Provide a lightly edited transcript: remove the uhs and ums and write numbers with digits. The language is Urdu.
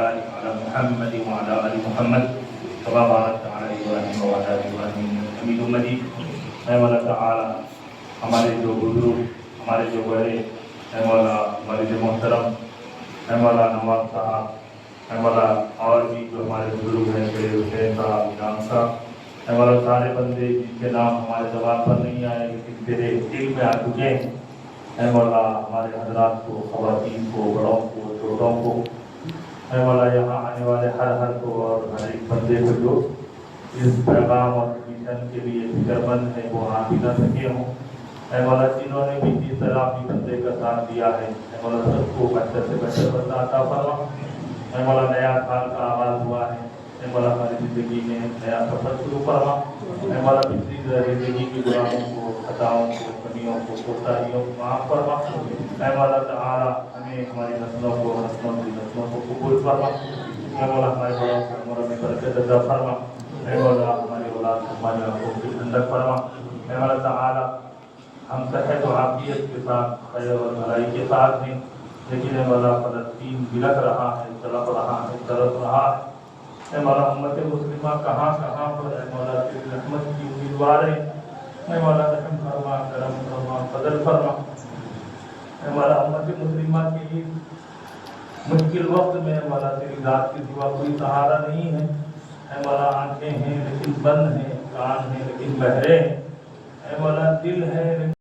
وبارك على محمد وعلى آل محمد كما باركت على إبراهيم وعلى آل إبراهيم إنك حميد مجيد. اے مولا تعالی ہمارے جو بزرگ، ہمارے جو بڑے، اے مولا والد محترم، اے مولا نواز صاحب، اے مولا اور بھی جو ہمارے بزرگ ہیں، شیر حسین صاحب، امام صاحب، اے مولا سارے بندے جن کے نام ہمارے زبان پر نہیں آئے لیکن تیرے دل میں آ چکے ہیں، اے مولا ہمارے حضرات کو، خواتین کو، بڑوں کو، چھوٹوں کو، اے مولا یہاں آنے والے ہر کو اور ہر ایک بندے کو جو اس پیغام اور مشن کے لیے فکر مند ہے وہ آ بھی نہ سکے ہوں، اے مولا جنہوں نے بھی جس طرح بھی بندے کا ساتھ دیا ہے، اے مولا سب کو بہتر سے بہتر بندہ عطا فرما. اے مولا نیا سال کا آغاز ہوا ہے، اے مولا ہماری زندگی میں نیا سفر شروع فرما. اے مولا پچھلی زندگی کی گناہوں کو، خطاؤں کو، کمیوں کو، کوتاہیوں کو معاف فرما. اے مولا تعالی ہمیں ہماری نسلوں کو قبول فرما. اے مولا ہمارے بڑوں کی عمروں میں برکت عطا فرما. اے مولا ہماری اولاد کو ہماری آنکھوں کی ٹھنڈک فرما. اے مولا تعالی ہم صحت و عافیت کے ساتھ، خیر اور بھلائی کے ساتھ ہیں، لیکن اے مولا فلسطین بلک رہا ہے، تڑپ رہا ہے، تڑپ رہا ہے. اے مولا امت مسلمہ کہاں کہاں پر اے مولا تیری رحمت کی امیدوار ہے. اے مولا رحم فرما، کرم فرما، فضل فرما. اے مولا امت مسلمہ کے لیے مشکل وقت میں اے مولا تیری ذات کے سوا کوئی سہارا نہیں ہے. اے مولا آنکھیں ہیں لیکن بند ہیں، کان ہیں لیکن بہرے ہیں، اے مولا دل ہے لیکن